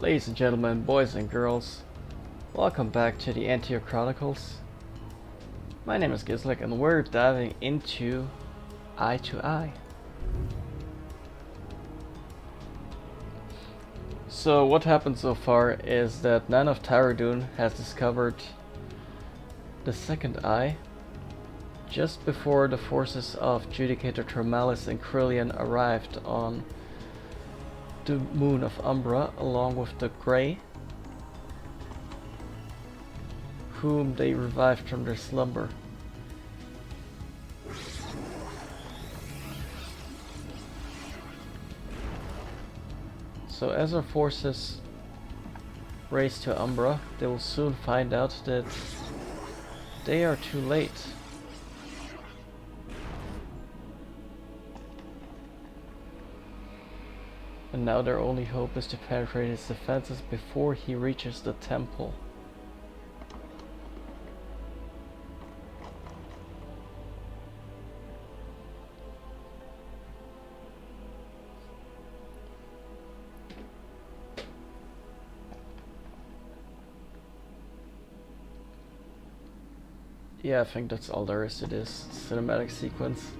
Ladies and gentlemen, boys and girls, welcome back to the Antioch Chronicles. My name is Gislik and we're diving into Eye to Eye. So what happened so far is that Nan of Tyradun has discovered the second eye just before the forces of Judicator Chronciles and Krillian arrived on the moon of Umbra along with the Grey, whom they revived from their slumber. So as our forces race to Umbra, they will soon find out that they are too late. And now their only hope is to penetrate his defenses before he reaches the temple. Yeah, I think that's all there is to this cinematic sequence.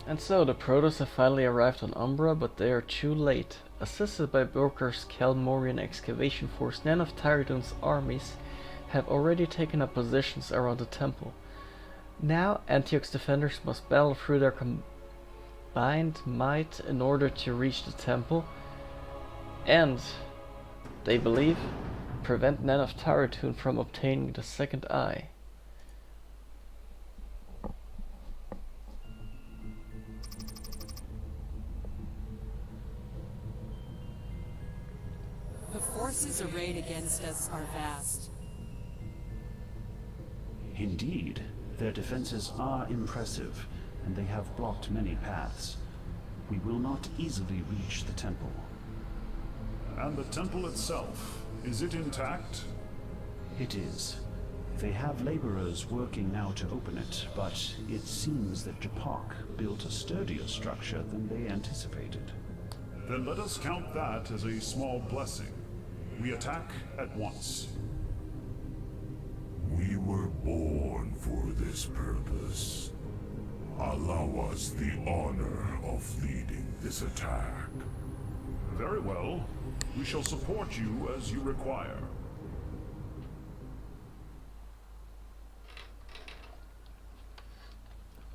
And so the Protoss have finally arrived on Umbra, but they are too late. Assisted by Broker's Kelmorian excavation force, none of Tyradun's armies have already taken up positions around the temple. Now Antioch's defenders must battle through their combined might in order to reach the temple and, they believe, prevent Nan of Tyradun from obtaining the second eye. The forces arrayed against us are vast. Indeed, their defenses are impressive, and they have blocked many paths. We will not easily reach the temple. And the temple itself, is it intact? It is. They have laborers working now to open it, but it seems that Japak built a sturdier structure than they anticipated. Then let us count that as a small blessing. We attack at once. We were born for this purpose. Allow us the honor of leading this attack. Very well. We shall support you as you require.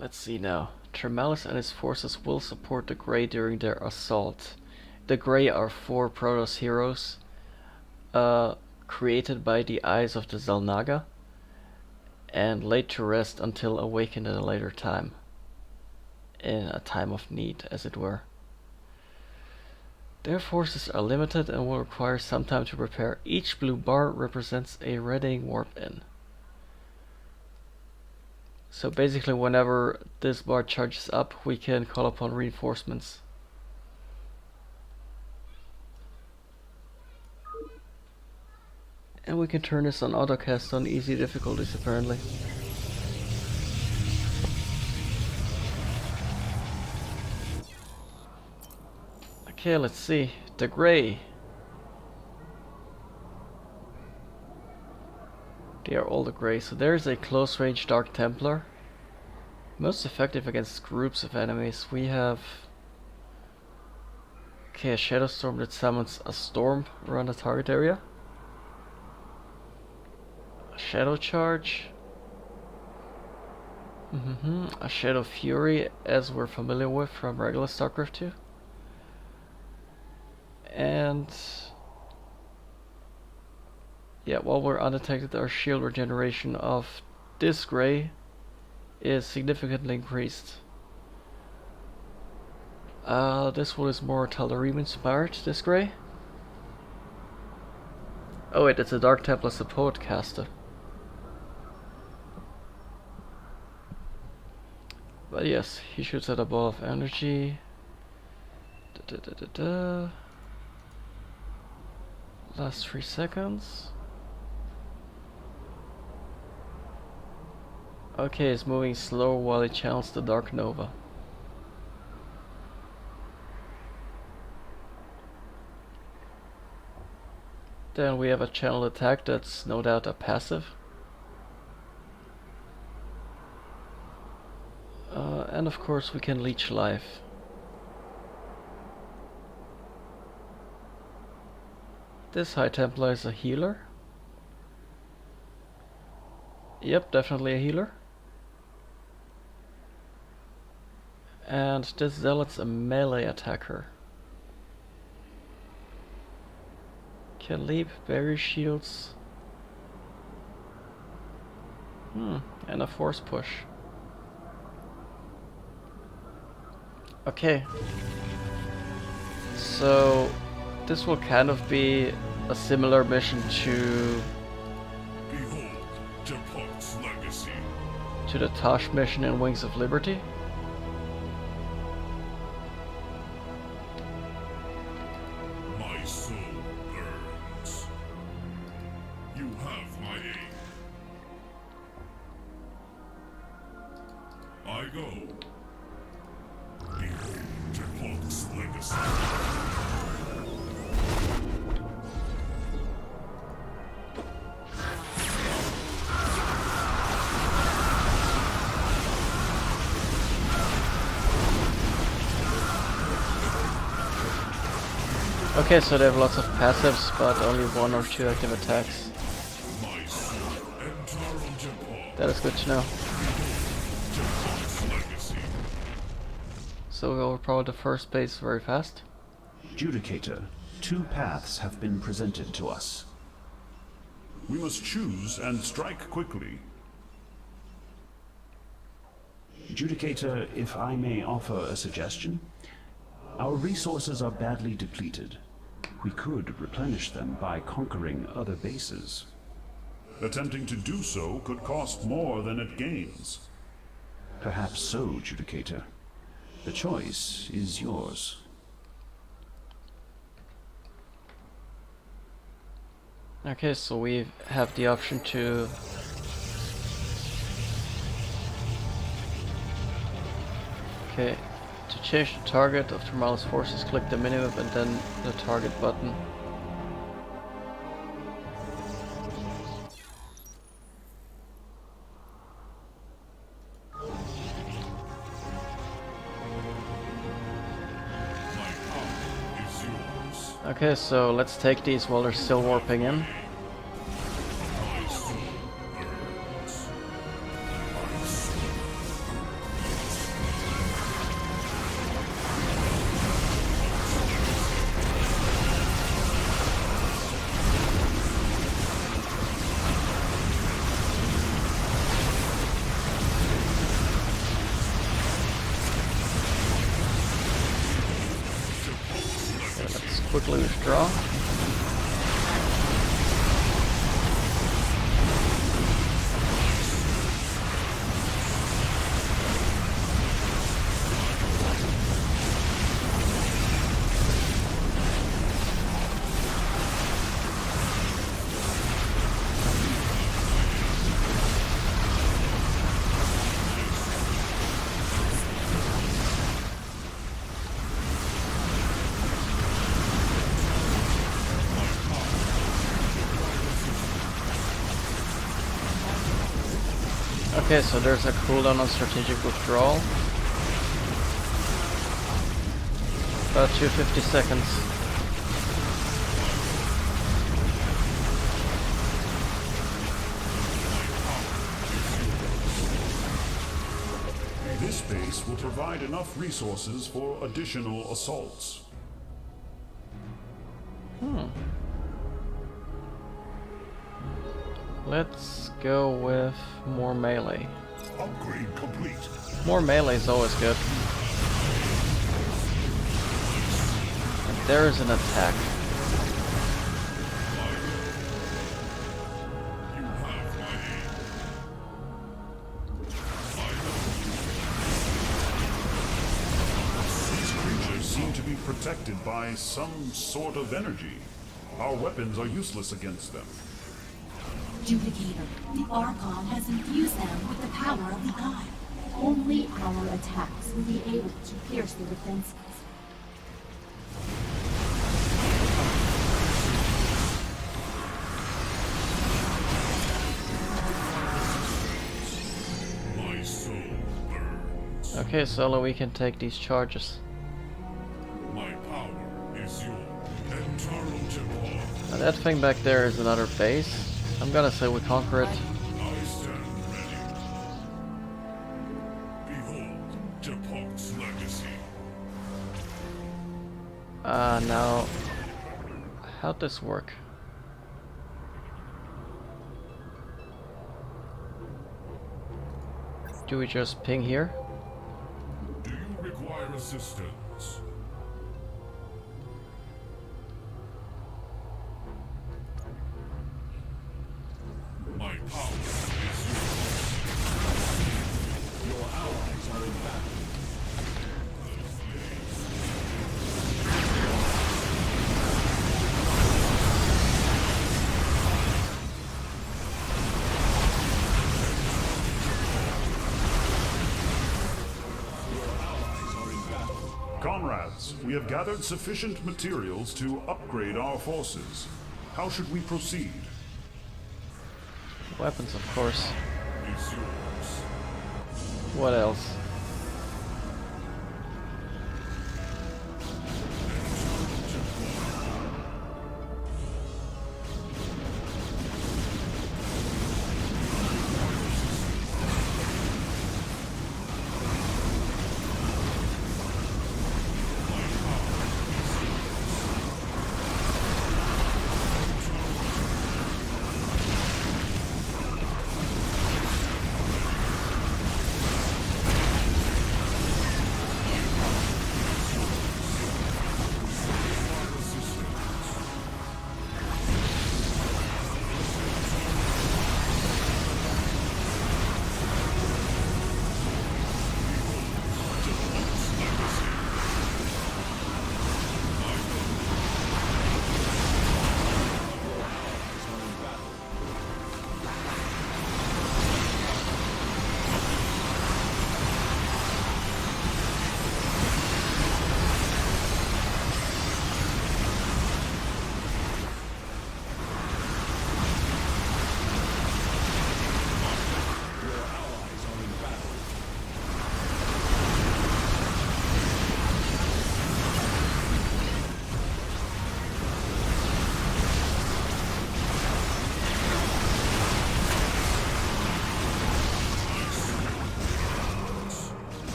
Let's see now. Chronciles and his forces will support the Grey during their assault. The Grey are 4 Protoss heroes created by the eyes of the Xel'Naga and laid to rest until awakened at a later time. In a time of need, as it were. Their forces are limited and will require some time to prepare. Each blue bar represents a readying warp-in. So basically whenever this bar charges up, we can call upon reinforcements. And we can turn this on autocast on easy difficulties apparently. Okay, let's see. The Grey. They are all the Grey. So there's a close range Dark Templar. Most effective against groups of enemies. We have a Shadow Storm that summons a storm around the target area. Shadow Charge, a Shadow Fury, as we're familiar with from regular StarCraft 2, and yeah, while we're undetected, our shield regeneration of this Grey is significantly increased. This one is more Tal'Darim inspired, this Grey. Oh wait, it's a Dark Templar support caster. But yes, he shoots at a ball of energy. Last 3 seconds. Okay, he's moving slow while he channels the Dark Nova. Then we have a channel attack that's no doubt a passive. And of course we can leech life. This High Templar is a healer. Yep, definitely a healer. And this Zealot's a melee attacker. Can leap, bury shields. And a force push. Okay. So this will kind of be a similar mission to Behold, Japork's legacy. the Tosh mission in Wings of Liberty. My soul burns. You have my aid. I go. Behold, Japork's legacy. Okay, so they have lots of passives, but only 1 or 2 active attacks. My soul, Entaro Japork. That is good to know. Japork's legacy. So we'll overpower the first base very fast. Judicator, 2 paths have been presented to us. We must choose and strike quickly. Judicator, if I may offer a suggestion. Our resources are badly depleted. We could replenish them by conquering other bases. Attempting to do so could cost more than it gains. Perhaps so, Judicator. The choice is yours. Okay, so we have the option to to change the target of Thermalis forces, click the minimap and then the target button. My power is yours. Okay, so let's take these while they're still warping in. My soul burns. My soul. Okay, let's quickly withdraw. Okay, so there's a cooldown on strategic withdrawal. About 250 seconds. This base will provide enough resources for additional assaults. Let's go with more melee. Upgrade complete. More melee is always good. And there is an attack. You have my aid. These creatures seem to be protected by some sort of energy. Our weapons are useless against them. Adjudicator, the Archon has infused them with the power of the Eye. Only our attacks will be able to pierce their defenses. My soul burns. Okay, Solo, we can take these charges. My power is your Antioch. Now that thing back there is another base. I'm gonna say we conquer it. I stand ready. Behold, Japok's legacy. Now, how'd this work? Do we just ping here? Do you require assistance? My power is yours. Your allies are in battle. Comrades, we have gathered sufficient materials to upgrade our forces. How should we proceed? Weapons, of course. Is yours. What else?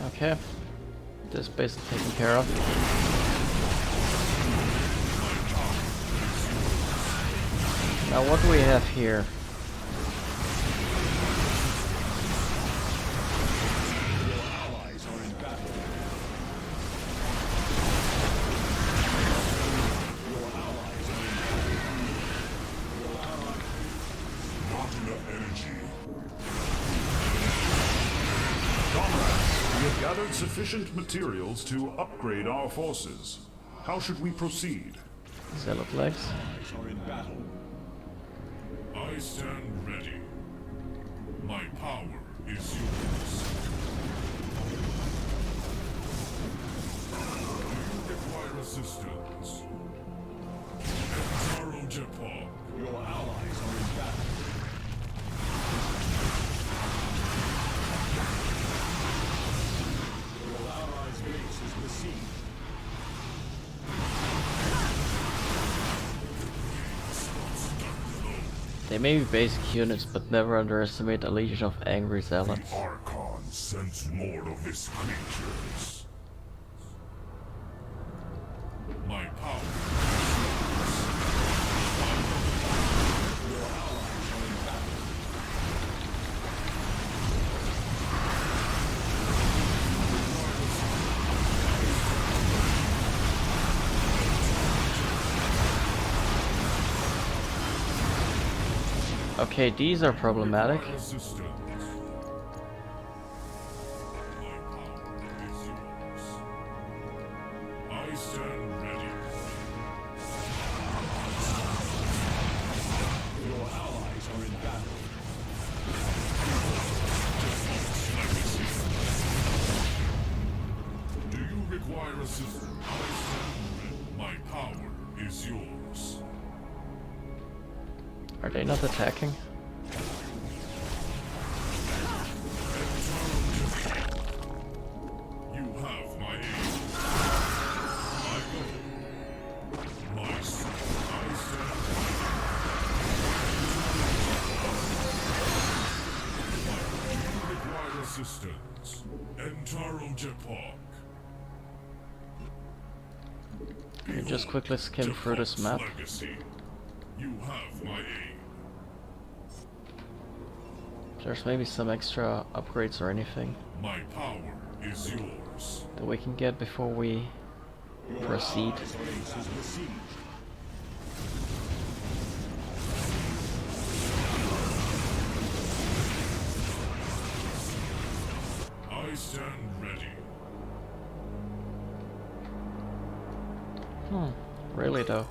Okay, this base is taken care of. Now what do we have here? Gathered sufficient materials to upgrade our forces. How should we proceed? Zealot legs. Are in battle. I stand ready. My power is yours. Do you require assistance? Antioch. Your allies are in battle. They may be basic units, but never underestimate a legion of angry zealots. The Archon sends more of his creatures. My power. Okay, these are problematic. Resistance. My power is yours. I stand ready. require assistance, my power is yours. Are they not attacking? You have my aid. I go. My soul, I stand. You require assistance. Entaro Japak. You just quickly skim through this map. Legacy. You have my aid. There's maybe some extra upgrades or anything My power is yours. that we can get before we proceed. I stand ready. Really though.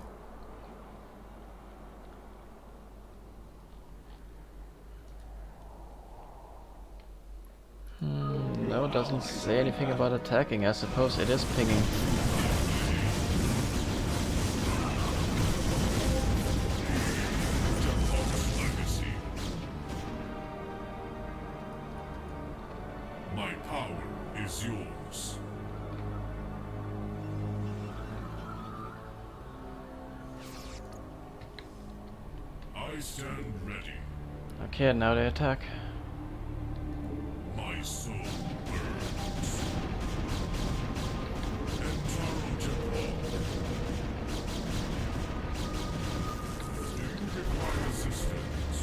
No, it doesn't say anything about attacking. I suppose it is pinging. Legacy. My power is yours. I stand ready. Okay, now they attack. My soul burns. Entaro Japan. Do you require assistance?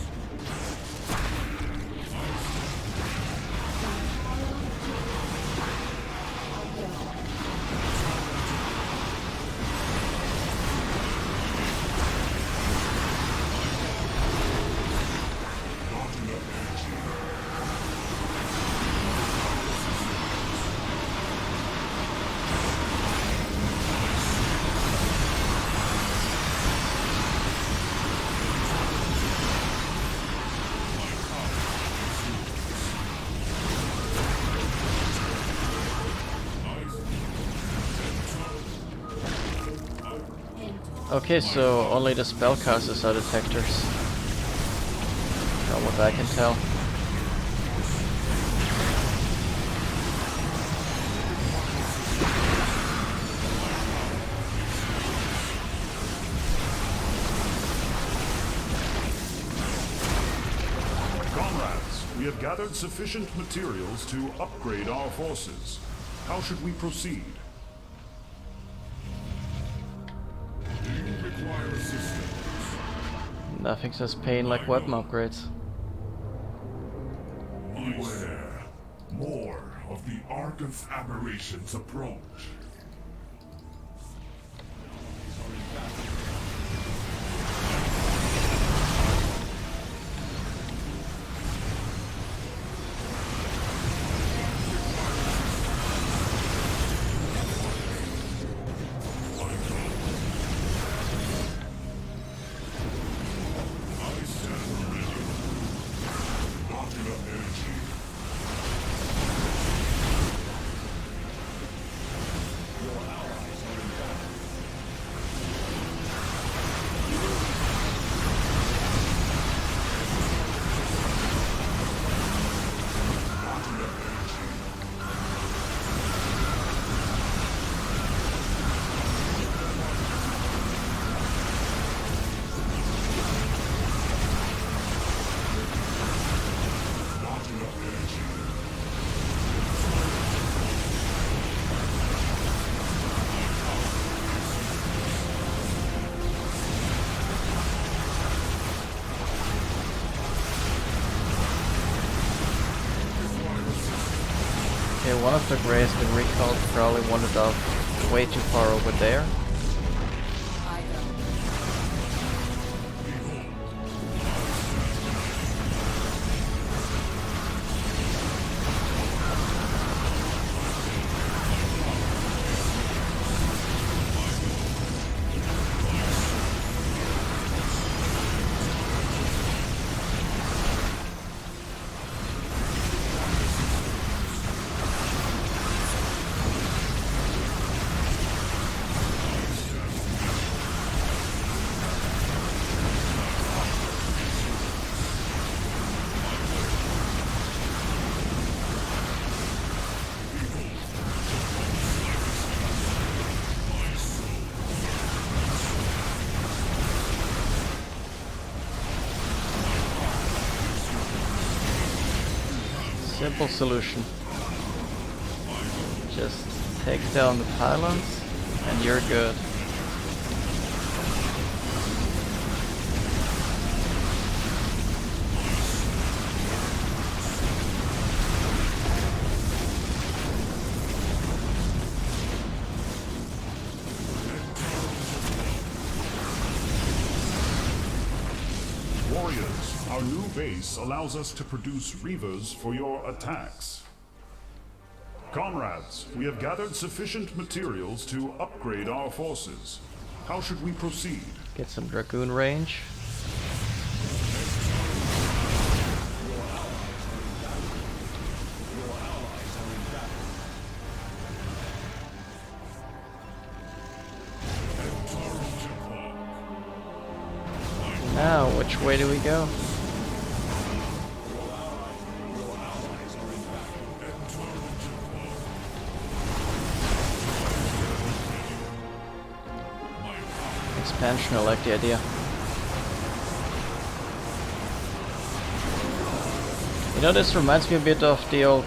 Okay, so only the spellcasters are detectors. From what I can tell. Comrades, we have gathered sufficient materials to upgrade our forces. How should we proceed? Do you require assistance? Nothing says pain like weapon upgrades. Beware. More of the Archon's aberrations approach. I stand ready. Not enough energy. Okay, one of the grey has been recalled, probably wandered off way too far over there. I go. Simple solution. Just take down the pylons and you're good. Warriors, our new base allows us to produce reavers for your attacks. Comrades, we have gathered sufficient materials to upgrade our forces. How should we proceed? Get some Dragoon range. Now, which way do we go? Expansion, I like the idea. You know, this reminds me a bit of the old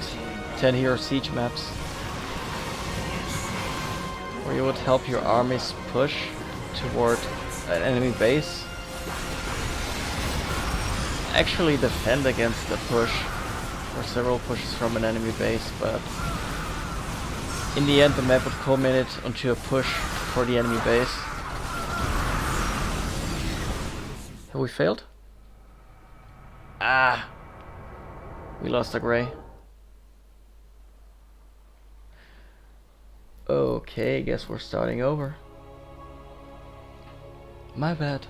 10 Hero Siege maps, where you would help your armies push toward an enemy base. Actually defend against the push, or several pushes from an enemy base, but in the end the map would culminate onto a push for the enemy base. Have we failed? Ah! We lost a gray. Okay, guess we're starting over. My bad.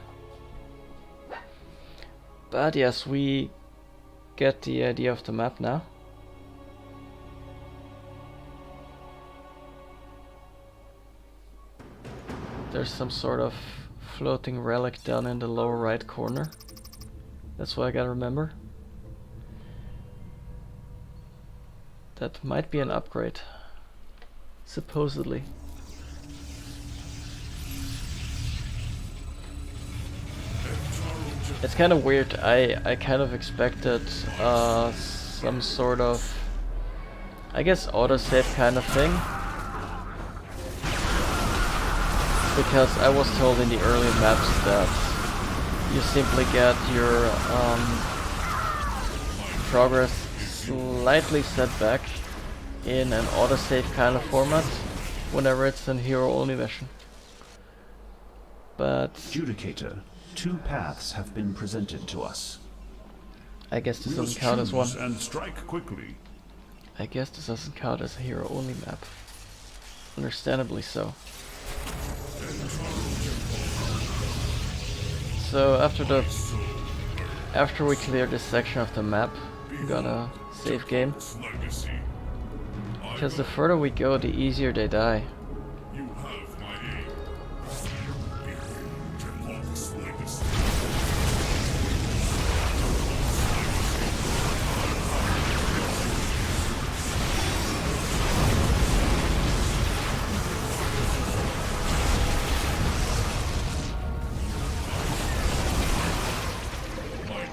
But yes, we get the idea of the map now. There's some sort of floating relic down in the lower right corner. That's what I gotta remember. That might be an upgrade. Supposedly. It's kind of weird. I kind of expected some sort of, I guess, autosave kind of thing. Because I was told in the early maps that you simply get your progress slightly set back in an autosave kind of format whenever it's an hero-only mission. But Judicator, 2 paths have been presented to us. I guess this We must doesn't count as one. choose and strike quickly. I guess this doesn't count as a hero-only map. Understandably so. So after we clear this section of the map, I'm gonna save game. Because the further we go, the easier they die. You have my aid. Behind Tenlok's legacy.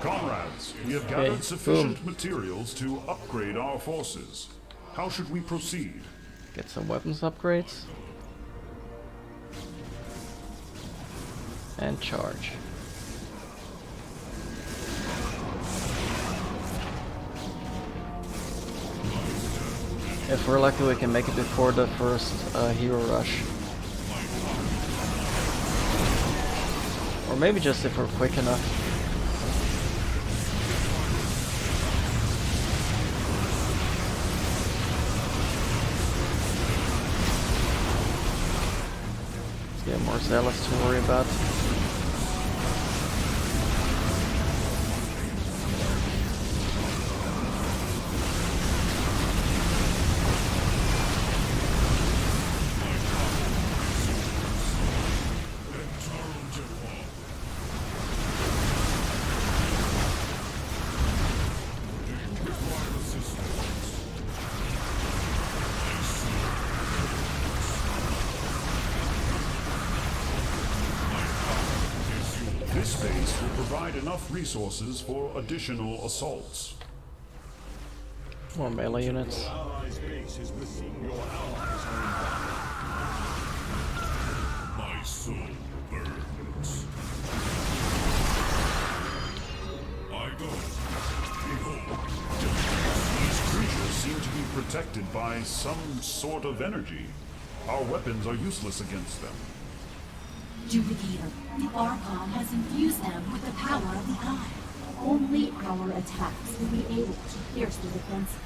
Comrades, we have Okay, gathered sufficient boom. materials to upgrade our forces. How should we proceed? Get some weapons upgrades. And charge. If we're lucky, we can make it before the first hero rush. Or maybe just if we're quick enough. Let's get more zealots to worry about. This base will provide enough resources for additional assaults. More melee units. Allies' base is within your allies are in battle. My soul burns. I go. Behold. These creatures seem to be protected by some sort of energy. Our weapons are useless against them. Judicator, the Archon has infused them with the power of the Eye. Only our attacks will be able to pierce the defenses.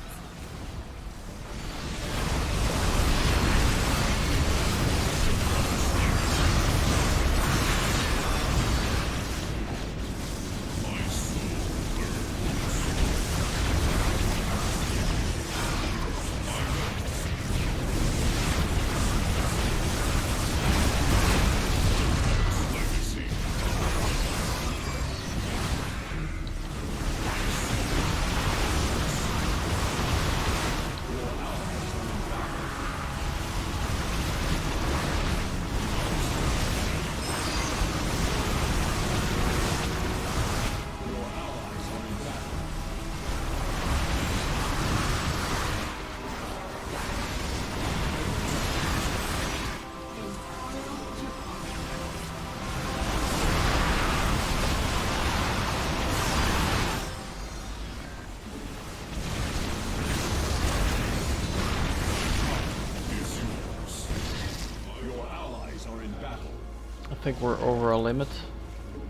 I think we're over our limit.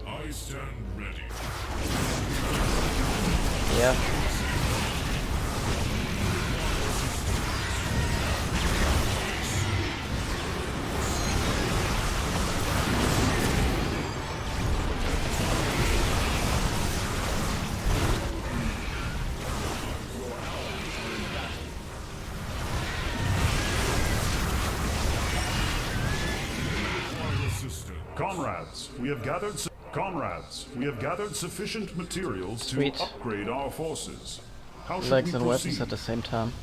I stand ready. Yeah. Comrades, we have gathered sufficient materials Sweet. to upgrade our forces. How should Legs we and weapons proceed? at the same time.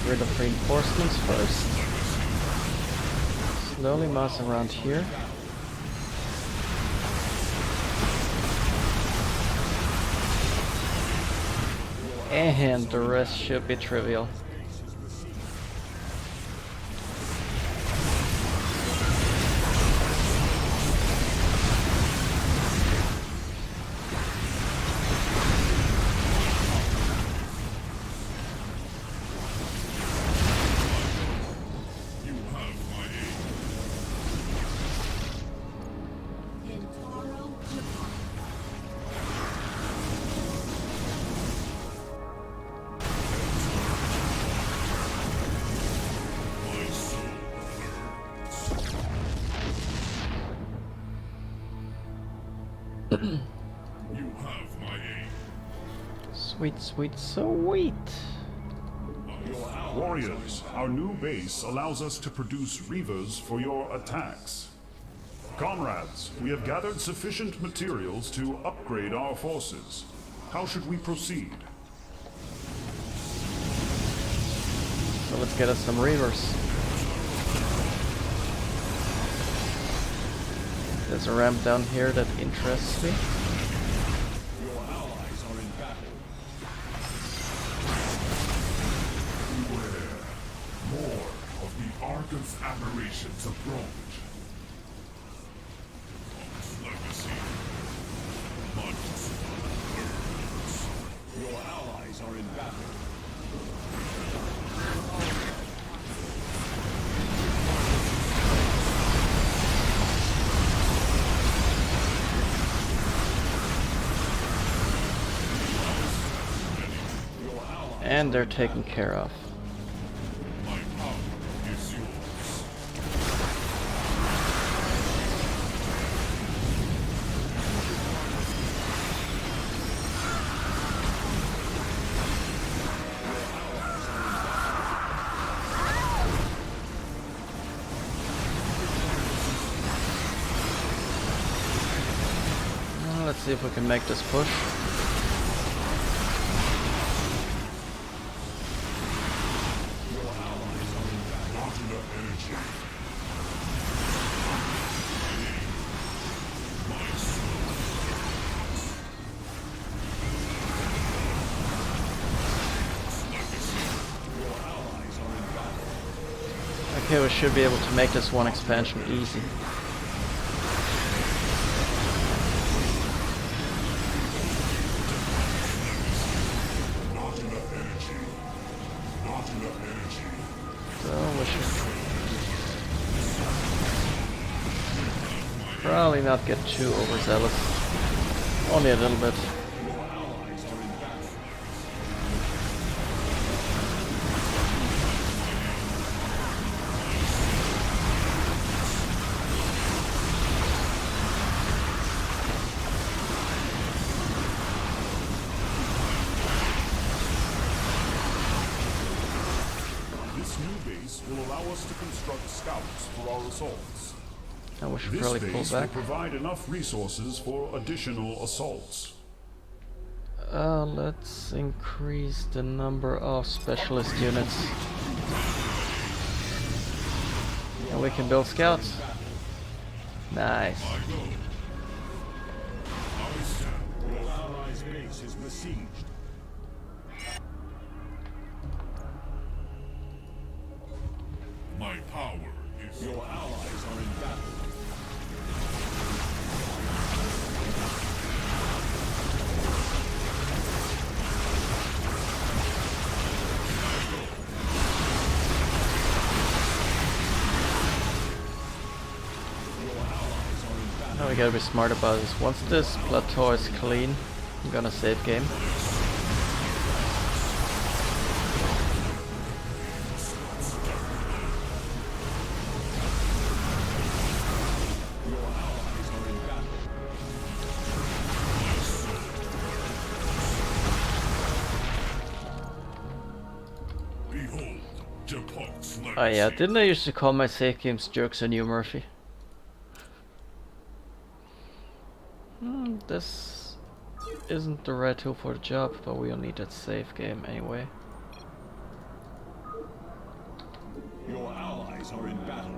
Get rid of reinforcements first. Slowly mass around here. And the rest should be trivial. You have my aid. Intaro Japan. My soul burns. You have my aid. Sweet, sweet, sweet. Warriors, our new base allows us to produce reavers for your attacks. Comrades, we have gathered sufficient materials to upgrade our forces. How should we proceed? So let's get us some reavers. There's a ramp down here that interests me. Your allies are in battle. Beware. More of the Archon's aberrations approach. Monks' legacy. Monks burns. Your allies are in battle. And they're taken care of. My power is yours. Let's see if we can make this push. Okay, we should be able to make this one expansion easy. So we should probably not get too overzealous. Only a little bit. This new base will allow us to construct scouts for our assaults. And we should This probably pull base will back. provide enough resources for additional assaults. Let's increase the number of specialist units. And we can build scouts. Nice. Your allies' base is besieged. My power is your allies are in battle. Now we gotta be smart about this. Once this plateau is clean, I'm gonna save game. Behold, Japon's legacy. Oh yeah, didn't I used to call my save games Jokes on You, Murphy? This isn't the right tool for the job, but we'll need that save game anyway. Your allies are in battle.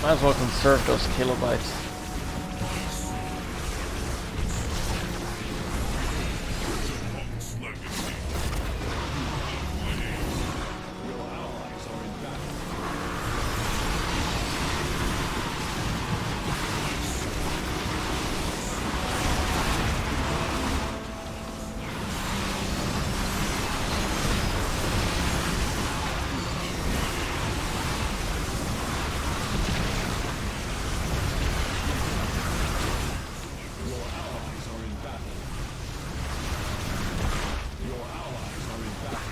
Might as well conserve those kilobytes. Japon's legacy. Your allies are in battle. Your allies are in battle. Your allies are in battle.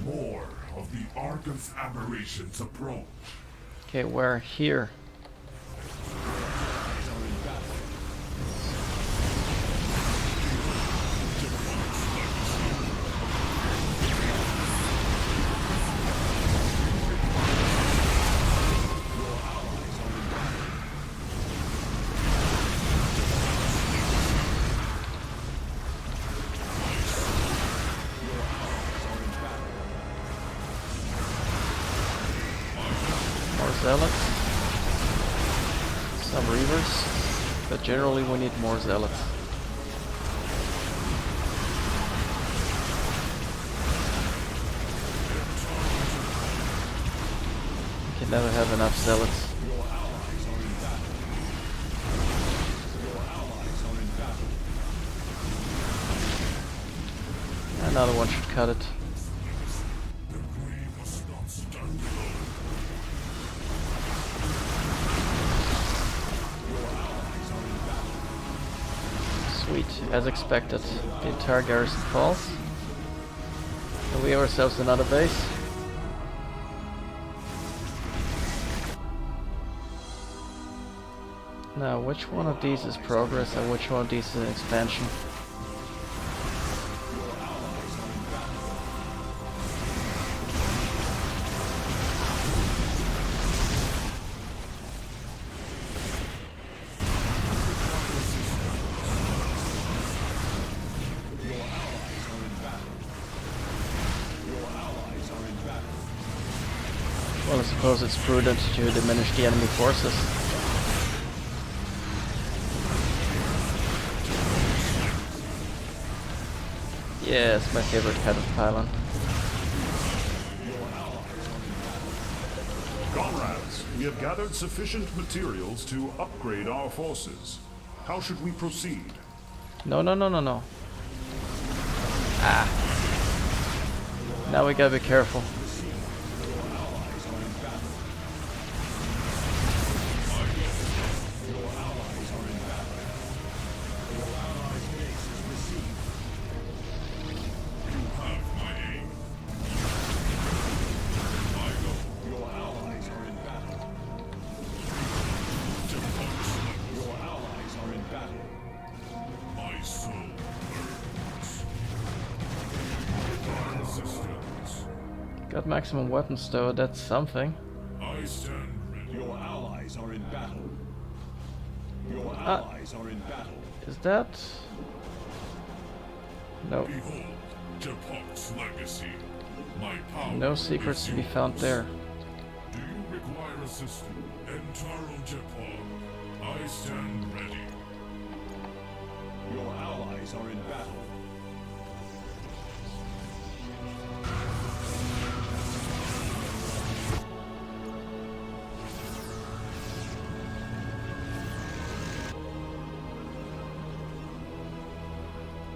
More of the Argon's aberrations approach. Okay, we're here. Allies are in battle. More zealots. Some reavers. But generally we need more zealots. We can never have enough zealots. Your allies are in battle. Your allies are in battle. Another one should cut it. defeat. As expected, the entire garrison falls. And we have ourselves another base. Now, which one of these is progress and which one of these is an expansion? Well, I suppose it's prudent to diminish the enemy forces. Yeah, it's my favorite kind of pylon. Comrades, we have gathered sufficient materials to upgrade our forces. How should we proceed? No. Ah. Now we gotta be careful. Got maximum weapons though, that's something. I stand ready. Your allies are in battle. Your allies are in battle. Is that? No. Behold, Depok's legacy. My power. No secrets to be found there. Do you require assistance? Entaro Depok, I stand ready. Your allies are in battle.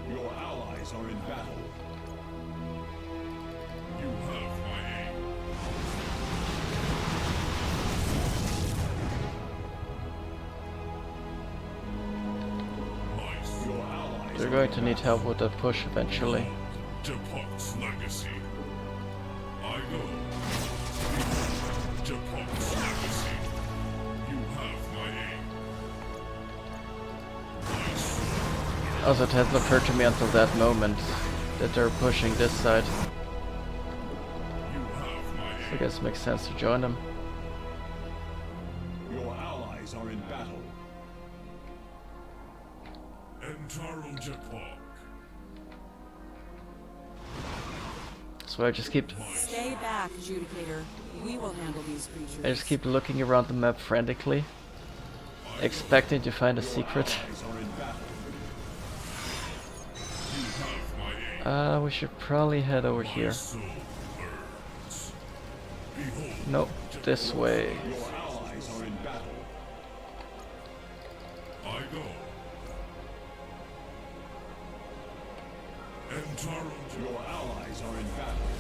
Your allies are in battle. You have my aid. Your allies They're going to need help with that push eventually. Depok's legacy. I go. Depok's legacy. You have my aid. My sword. Also, it hasn't occurred to me until that moment that they're pushing this side. You have my So I aid. guess it makes sense to join them. Your allies are in battle. Entaro Depok. So I just keep Stay back, Adjudicator. We will handle these creatures. looking around the map frantically, expecting to find a secret. Allies are in battle. You have my aid. We should probably head over here. Soul burns. Behold, Nope, this way. your allies are in battle. I go. Entaro, your allies are in battle.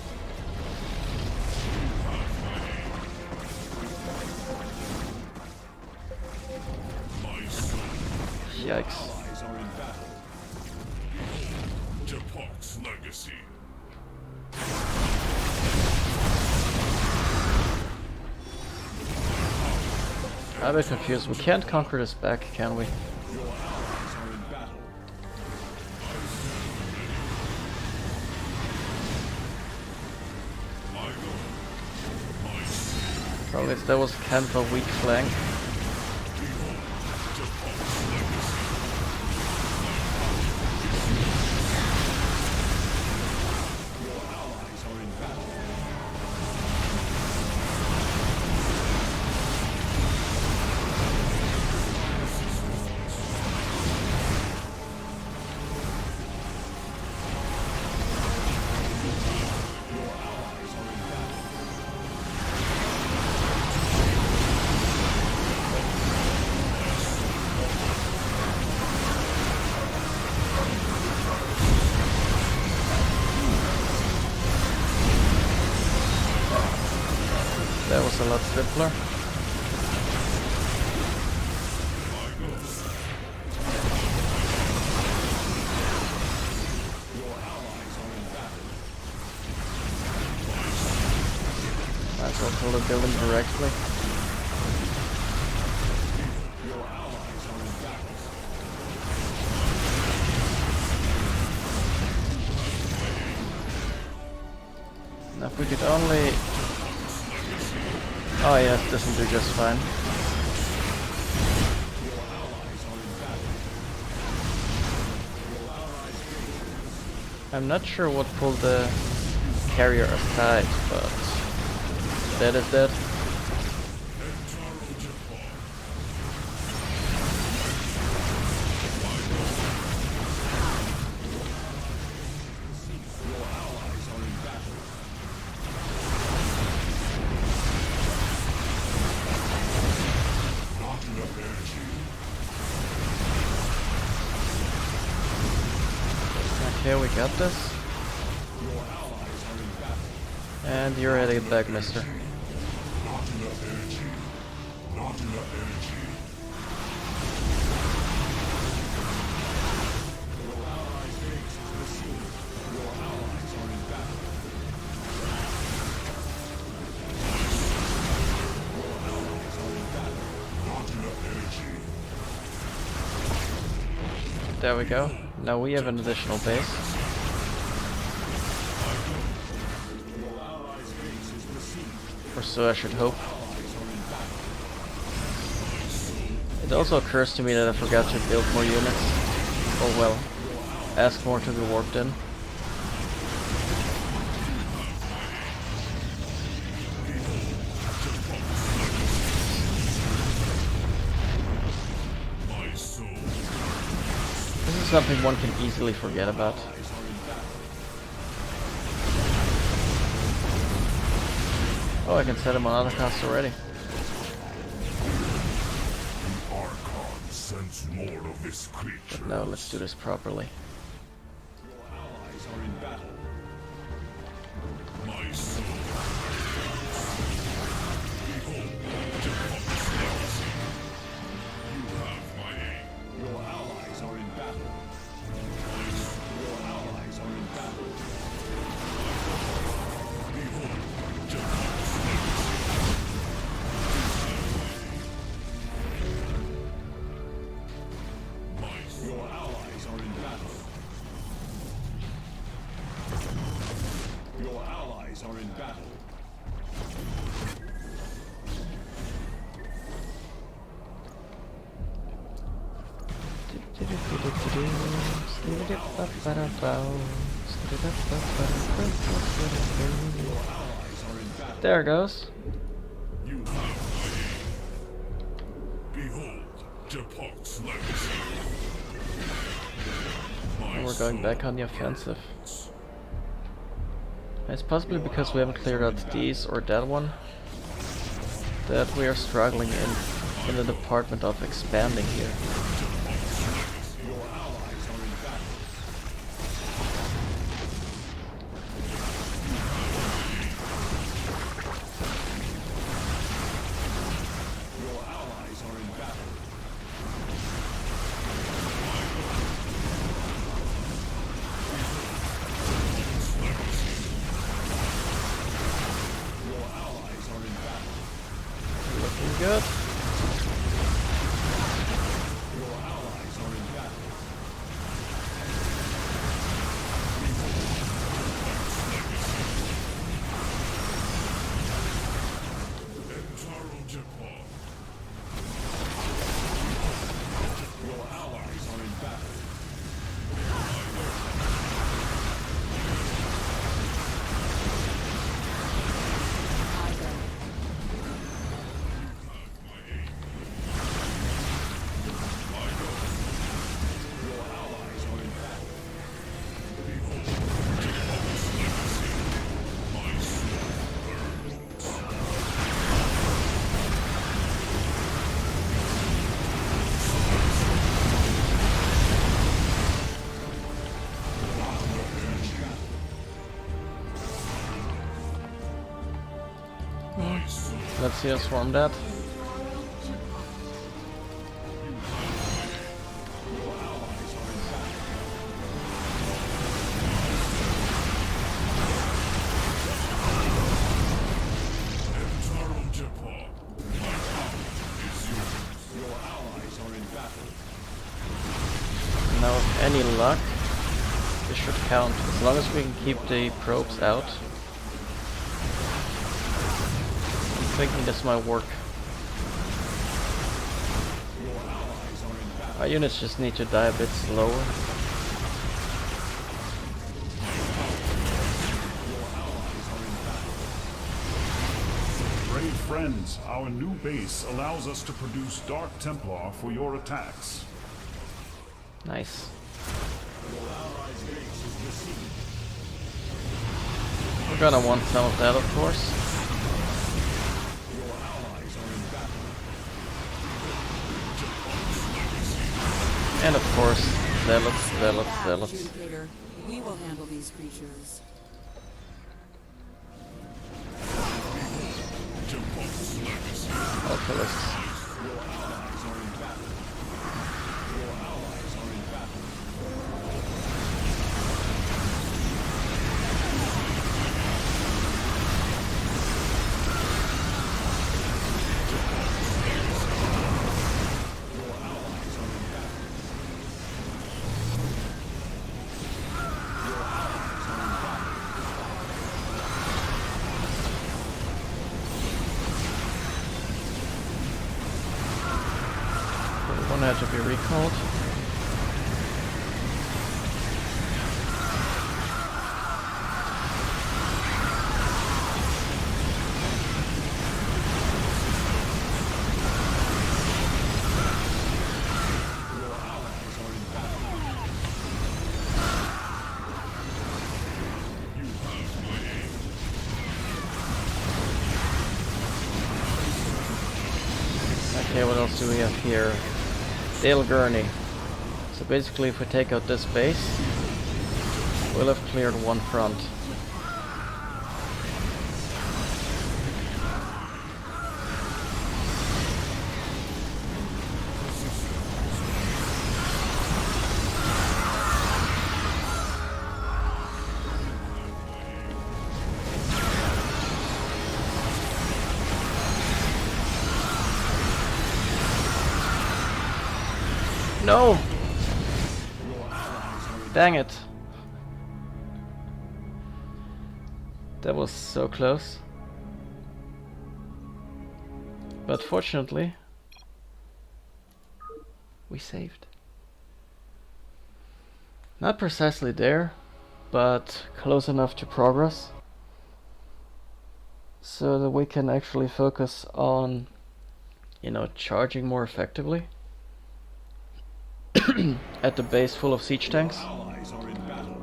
You have my aid. My soul. Yikes. Allies are in battle. Depok's legacy. I'm a bit confused. We can't conquer this back, can we? Your allies are in battle. I go. My soul. Probably that was kind of a weak flank. Behold, Depok's legacy. Your allies are in battle. Your allies are in battle. That was a lot simpler. Might as well kill the building directly. Now if we could only... Oh yeah, this will do just fine. I'm not sure what pulled the carrier aside, but that is dead. Okay, we got this. And you're heading back, mister. There we go. Now we have an additional base. Or so I should hope. It also occurs to me that I forgot to build more units. Oh well. Ask more to be warped in. This is something one can easily forget about. Oh, I can set him on other costs already. Archon sends more of this creature. But now let's do this properly. Allies are in battle. My soul. Behold, Jehovah's legacy. You have my aid. Your allies are in battle. Your allies are in battle. Behold, Jehovah's legacy. Your allies are in battle. Your allies are in battle. There it goes. You have my aid. Behold, Jehovah's legacy. And we're going back on the offensive. It's possibly because we haven't cleared out these or that one that we are struggling in the department of expanding here. Looking good. Let's see us swarm that. any luck, this should count, as long as we can keep the probes out. I'm thinking this might work. Our units just need to die a bit slower. Brave friends, our new base allows us to produce Dark Templar for your attacks. Nice. We're gonna want some of that, of course. And of course, zealots, zealots, zealots. Adjudicator, we will handle these creatures. Ultralists. One had to be recalled. Okay, what else do we have here? Dale Gurney. So basically if we take out this base, we'll have cleared one front. No! Dang it. That was so close. But fortunately, we saved. Not precisely there, but close enough to progress. So that we can actually focus on, you know, charging more effectively. At the base full of siege tanks. Allies are in battle.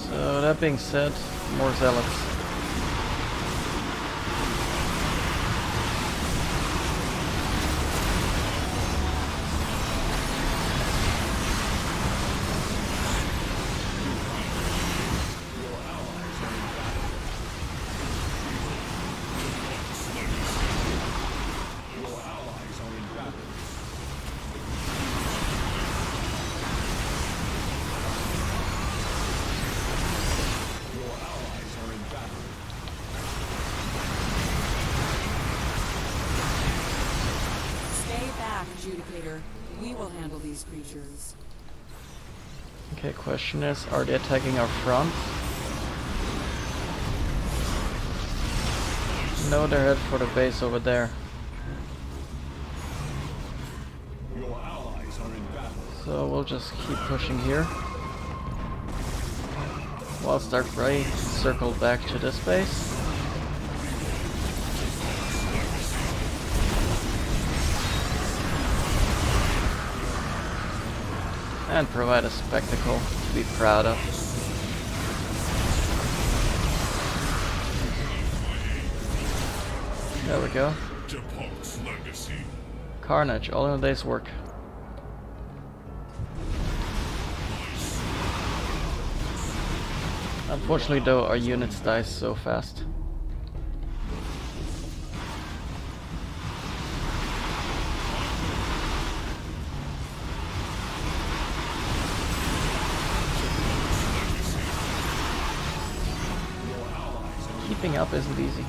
So that being said, more zealots. Adjudicator, we will handle these creatures. Okay, question is, are they attacking our front? No, they're headed for the base over there. Your allies are in battle. So we'll just keep pushing here. Whilst our Ray circle back to this base. And provide a spectacle to be proud of. There we go. Depot's legacy. Carnage, all in a day's work. Unfortunately though, our units die so fast. Keeping up isn't easy.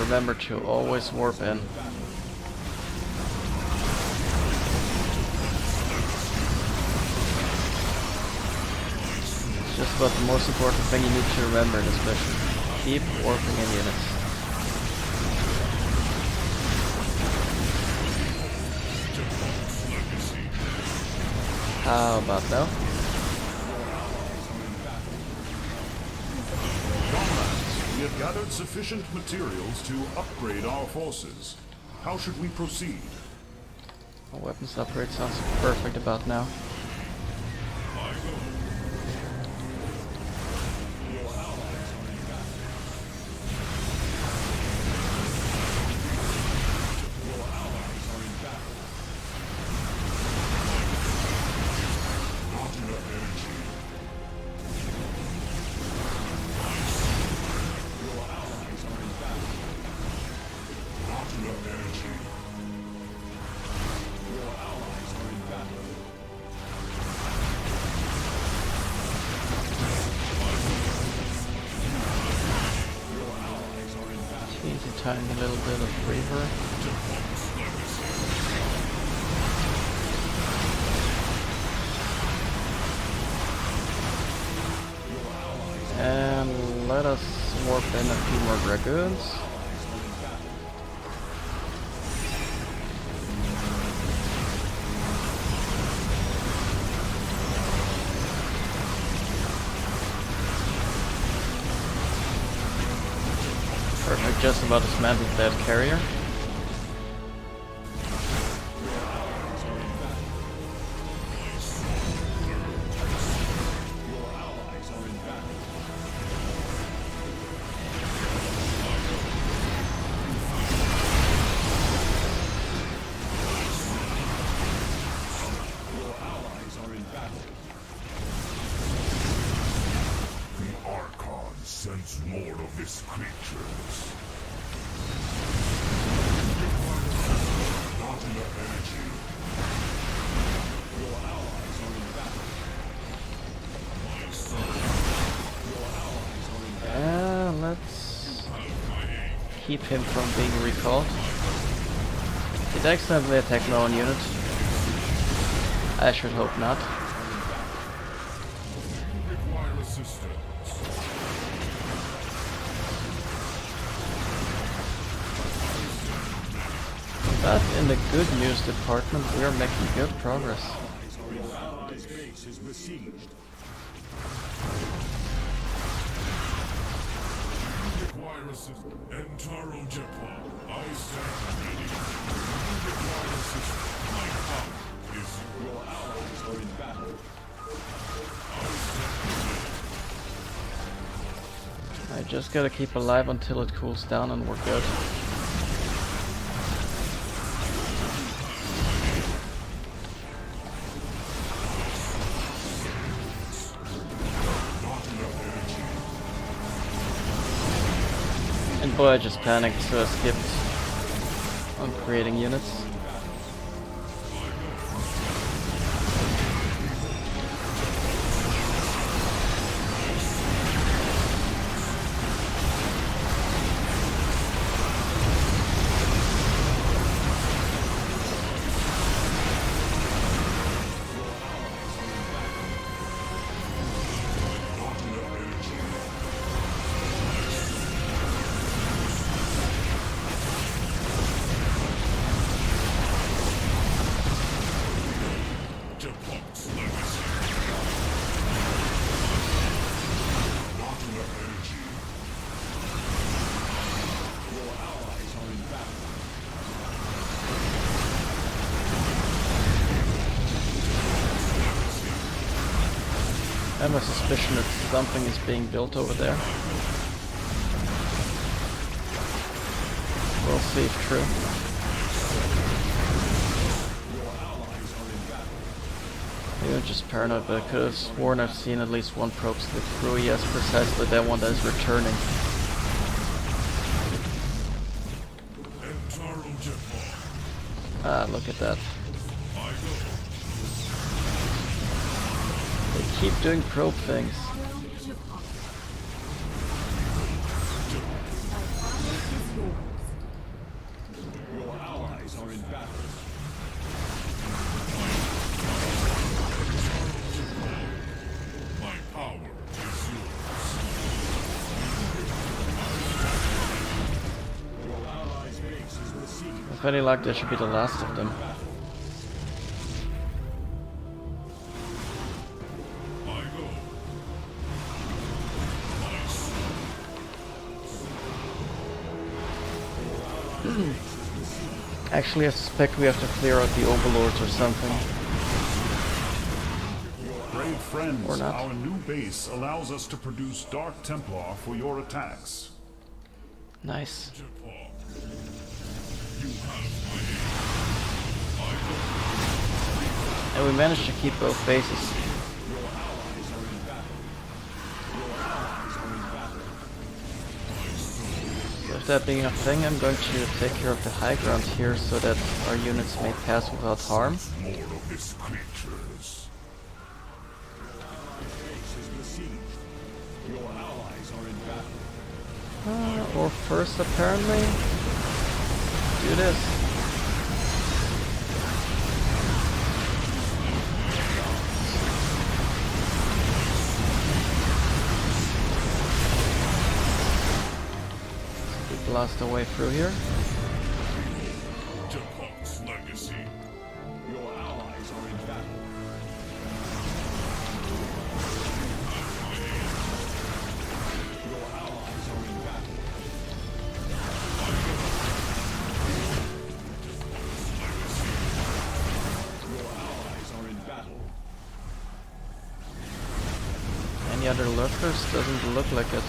Remember to always warp in. It's just about the most important thing you need to remember in this mission. Keep warping in units. How about now? We have gathered sufficient materials to upgrade our forces. How should we proceed? A weapons upgrade sounds perfect about now. Tiny little bit of reaver. And let us warp in a few more dragoons. Perfect, just about dismantled that carrier. The Archon sends more of his creatures. Not enough energy. Your allies are in battle. My son. Your allies are in battle. Let's keep him from being recalled. Did I accidentally attack my own unit? I should hope not. Require assistance. But in the good news department, we are making good progress. Your allies' base is besieged. Require assistance. Entaro Jetplan. I stand ready. Require assistance. My power is your allies are in battle. I just gotta keep alive until it cools down and we're good. And boy, I just panicked, so I skipped on creating units. I have a suspicion that something is being built over there. We'll see if true. Maybe I'm just paranoid, but I could have sworn I've seen at least one probe slip through. Yes, precisely that one that is returning. Ah, look at that. They keep doing probe things. Your allies are in battle. My power is yours. Your allies' base is besieged. With any luck, that should be the last of them. I go. Actually, I suspect we have to clear out the overlords or something. Brave friends, Or not. our new base allows us to produce Dark Templar for your attacks. Nice. And we managed to keep both bases. With that being a thing, I'm going to take care of the high ground here so that our units may pass without harm. More of his creatures. Base is besieged. Your allies are in battle. Or first, apparently, do this. Blast our way through here. Japan's legacy. Your allies are in battle. Your allies are in battle. Your allies are in battle. Any other lurkers? Doesn't look like it.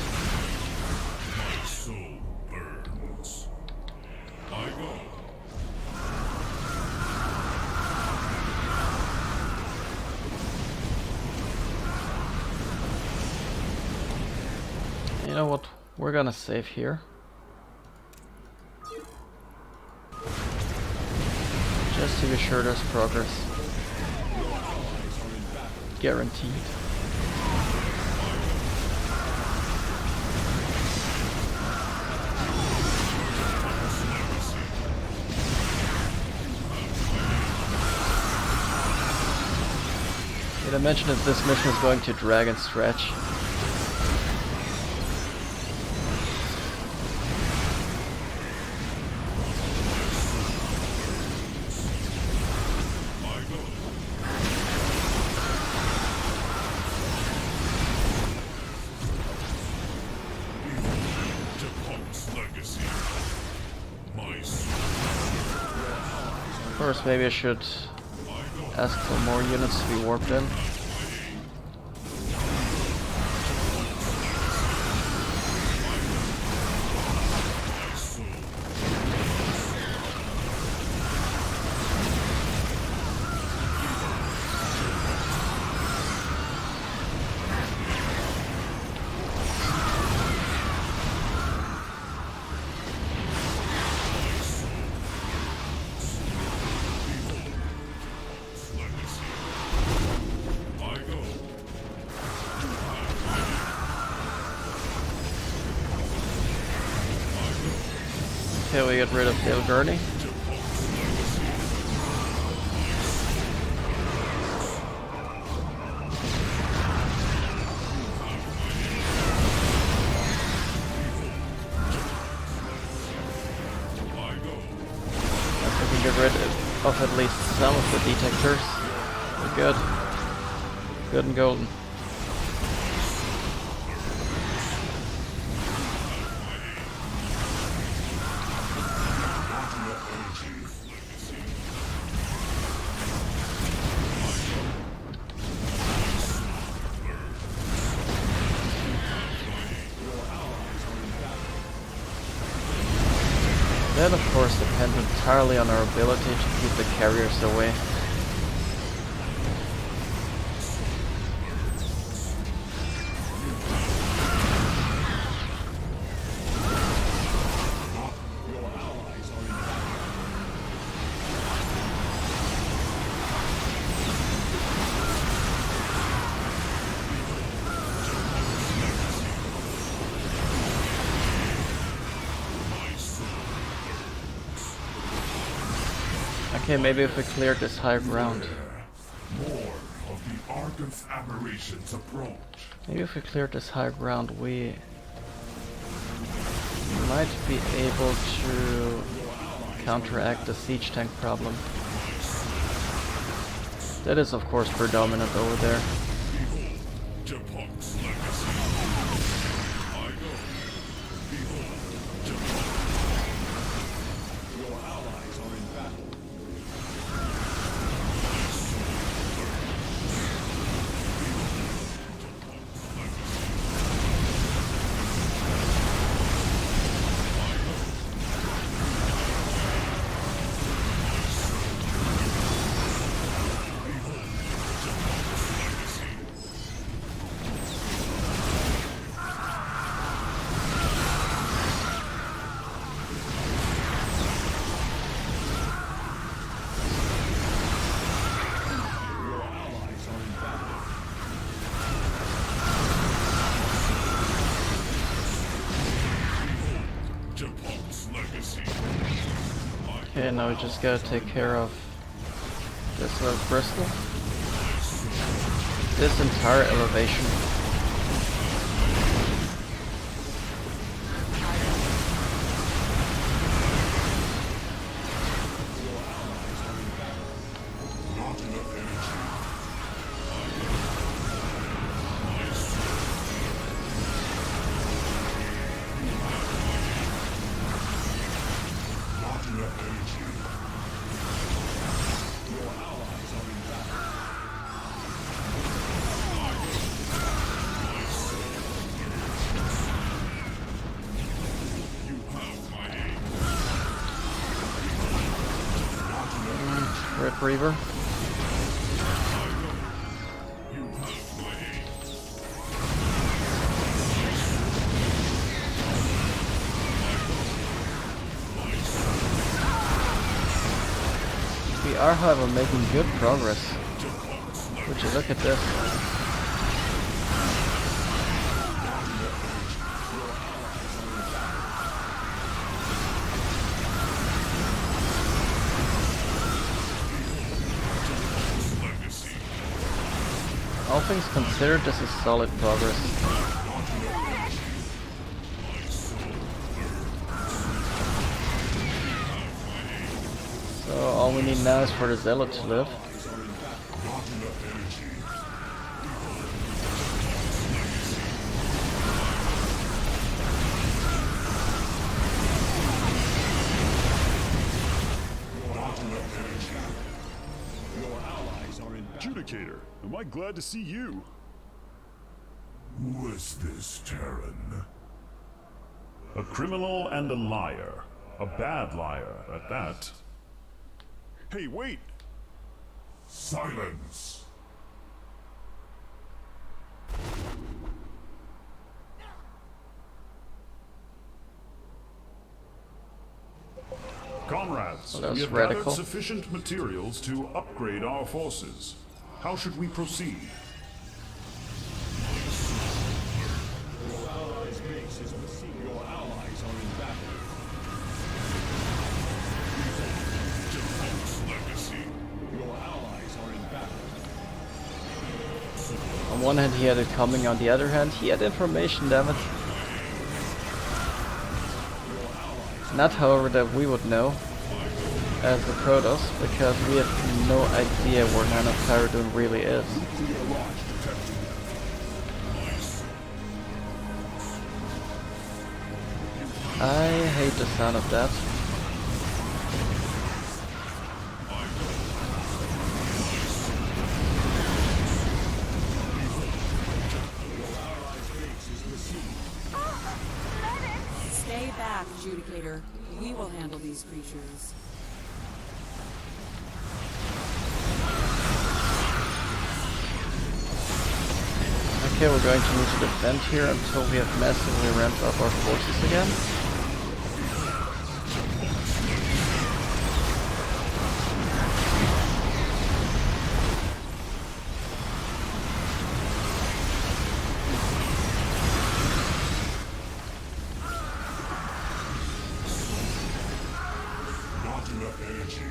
My soul burns. I go. You know what? We're gonna save here. Just to be sure there's progress. Guaranteed. Did I mention that this mission is going to drag and stretch? Japan's legacy. My soul. First, maybe I should ask for more units to be warped in. Okay, we get rid of Dale Gurney. I think we get rid of at least some of the detectors. We're good. Good and golden. That of course depends entirely on our ability to keep the carriers away. Okay, maybe if we cleared this high ground. More of the Argon's aberrations approach. Maybe if we cleared this high ground, we might be able to counteract the siege tank problem. That is, of course, predominant over there. Behold, Japunk's legacy. I go. Behold, Japunk. Your allies are in battle. Japunk's legacy. Okay, now we just gotta take care of this little crystal. This entire elevation. Not enough energy. Not enough energy. Your allies are in battle. You have my aid. Rip Reaver. You have my aid. We are, however, making good progress. Japunk's legacy. Would you look at this? Legacy. All things considered, this is solid progress. So all we need now is for the Zealot to live. Not enough energy. Not enough energy. Your allies are in battle. Adjudicator, am I glad to see you? Who is this Terran? A criminal and a liar. A bad liar, at that. Hey, wait! Silence. Comrades, Well, that we was have radical. gathered sufficient materials to upgrade our forces. How should we proceed? Your allies' base is besieged. Your allies are in battle. Japunk's legacy. Your allies are in battle. On one hand he had it coming, on the other hand he had information, damn it. Not however that we would know as the Protoss, because we have no idea where none of Tyradun really is. I hate the sound of that. Stay back, Adjudicator. We will handle these creatures. Okay, we're going to need to defend here until we have massively ramped up our forces again. Not enough energy.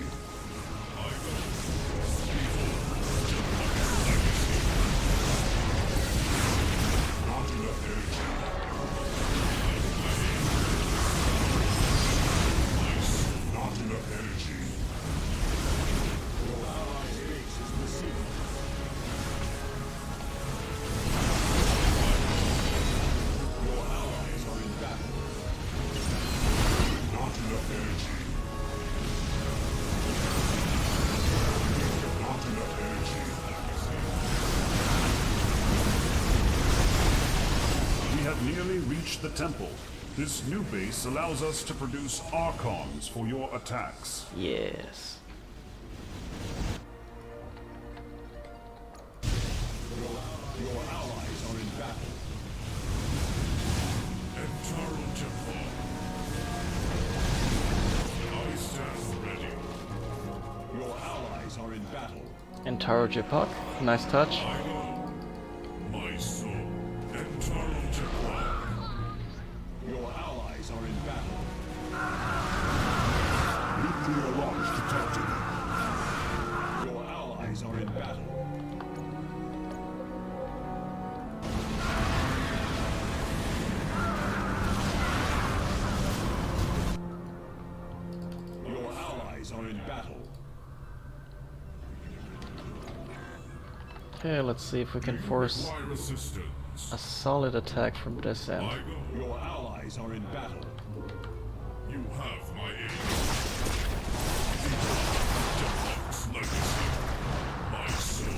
Not enough energy. Not enough energy. Your allies' base is besieged. Your allies are in battle. Not enough energy. Not enough energy. We have nearly reached the temple. This new base allows us to produce archons for your attacks. Yes. Your allies are in battle. I stand ready. Your allies are in battle. Entaro Jipak, nice touch. My soul. Eternal Japan. Your allies are in battle. Nuclear launch detected. Your allies are in battle. Your allies are in battle. Okay, let's see if we can force Require assistance. a solid attack from this end. I go. Your allies are in battle. You have my aid. Deluxe legacy. My soul.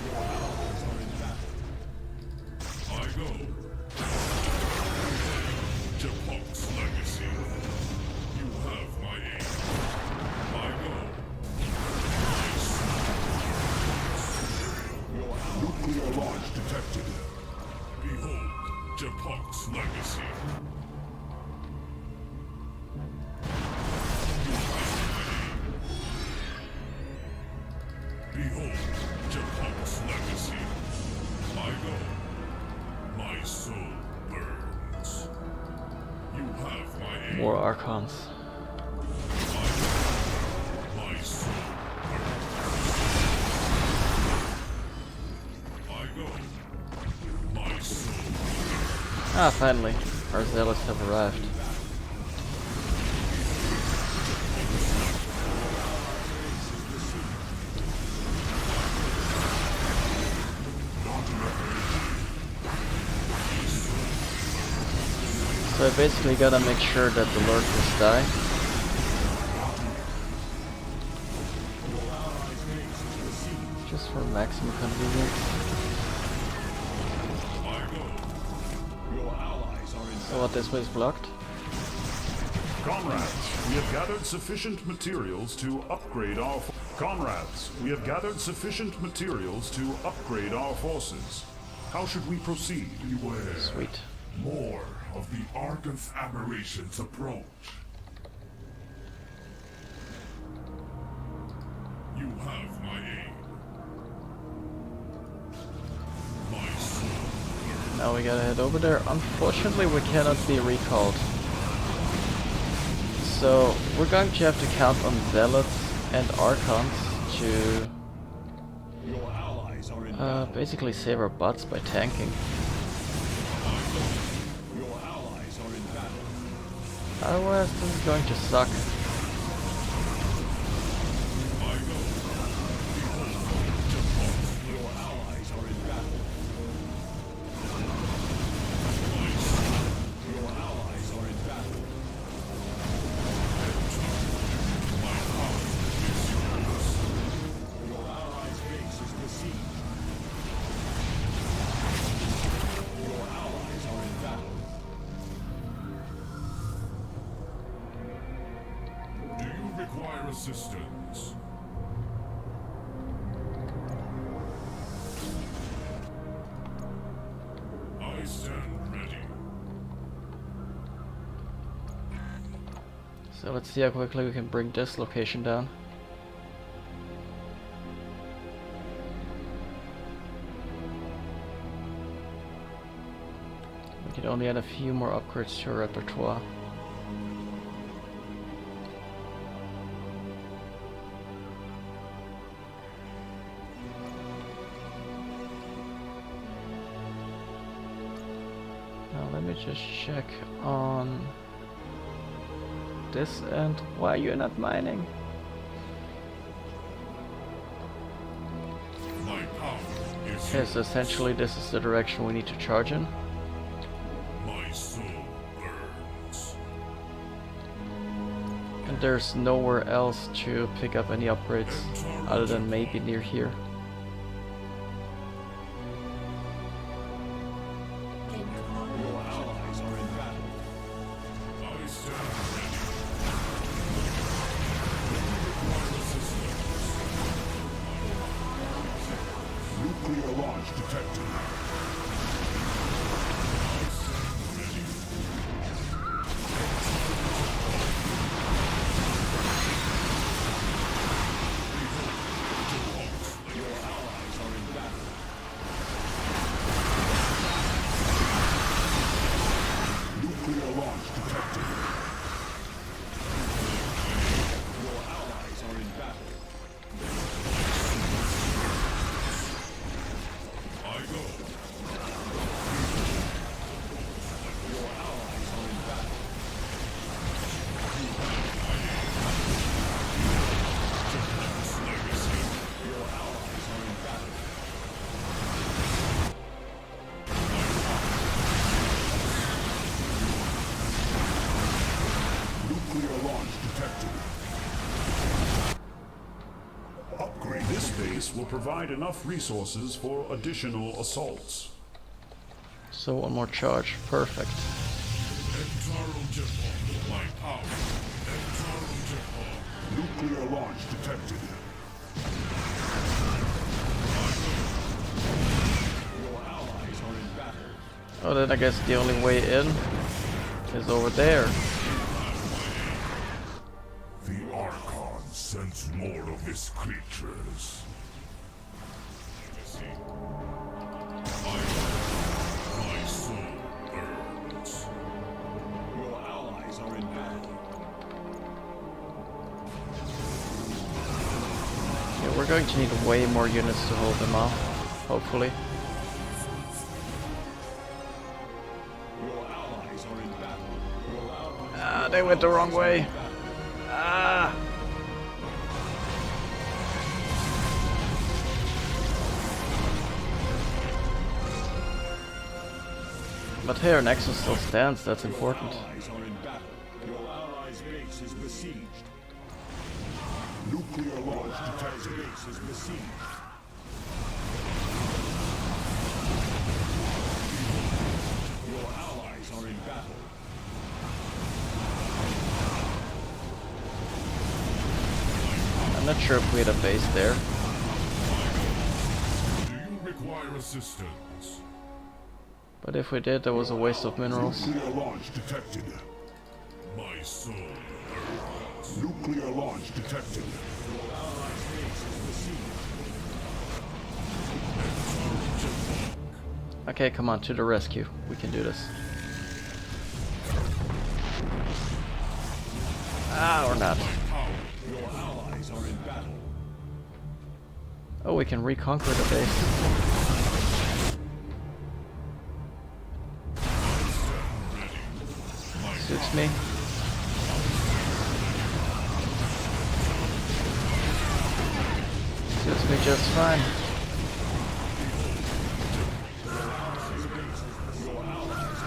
Your allies are in battle. I go. Deluxe legacy. You have my aid. I go. Nuclear launch detected. Behold, Japok's legacy. Behold, Japok's legacy. I go. My soul burns. You have my aid. More Archons. My soul burns. I go. My soul. Ah, finally. Our zealots have arrived. So I basically gotta make sure that the lurkers die. Just for maximum convenience. Your allies are in So what, this way is blocked? Comrades, we have gathered sufficient materials to upgrade our forces. How should we proceed? Beware. Sweet. More of the Arcan's aberrations approach. You have my aid. My soul. Now we gotta head over there. Unfortunately, we cannot be recalled. So we're going to have to count on zealots and archons to Your allies are in basically save our butts by tanking. Your allies are in battle. Otherwise, this is going to suck. Your allies are in battle. Your allies are in battle. Your allies' base is besieged. Your allies are in battle. assistance. I stand ready. So let's see how quickly we can bring this location down. We can only add a few more upgrades to our repertoire. Now let me just check on this end. Why you're not mining? My power is Okay, so essentially this is the direction we need to charge in. my soul burns. And there's nowhere else to pick up any upgrades other than maybe near here. Your allies are in battle. I stand ready. Require assistance. Nuclear launch detected. I stand ready. Your allies are in battle. Nuclear launch detected. Your allies are in battle. I go. Your allies are in battle. Japan's legacy. Your allies are in battle. Nuclear launch detected. Upgrade. This base will provide enough resources for additional assaults. So one more charge, perfect. Entaro Japan. My power. Entaro Japan. Nuclear launch detected. Your allies are in battle. Oh, then I guess the only way in is over there. The Archon sends more of his creatures. My soul burns. Your allies are in battle. Yeah, we're going to need way more units to hold them off, hopefully. Your allies are in battle. Your allies Ah, they went the wrong way. Ah! But here, Nexus still stands, that's important. allies are in battle. Your allies' base is besieged. Nuclear launch Allies' detected. base is besieged. Your allies are in battle. I'm not sure if we had a base there. Do you require assistance? But if we did, that was a waste of minerals. Nuclear launch detected. My soul burns. Nuclear launch detected. Your allies' base is besieged. Okay, come on, to the rescue. We can do this. Ah, or not. Power. Your allies are in battle. Oh, we can reconquer the base. Suits me. Suits me just fine.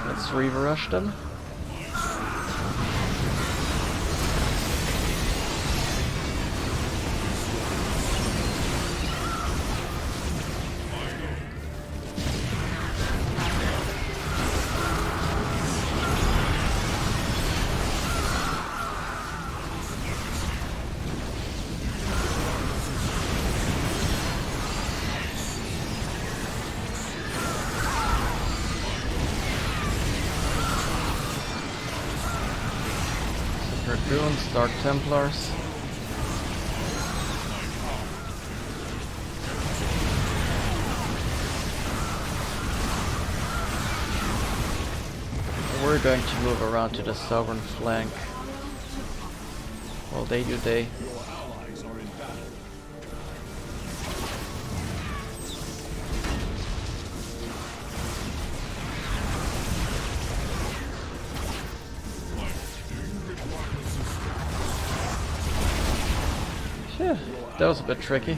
Let's Reaver rush them. Dragoons, Dark Templars. We're going to move around to the southern flank. Well, they do they. Your allies are in battle. Phew, that was a bit tricky.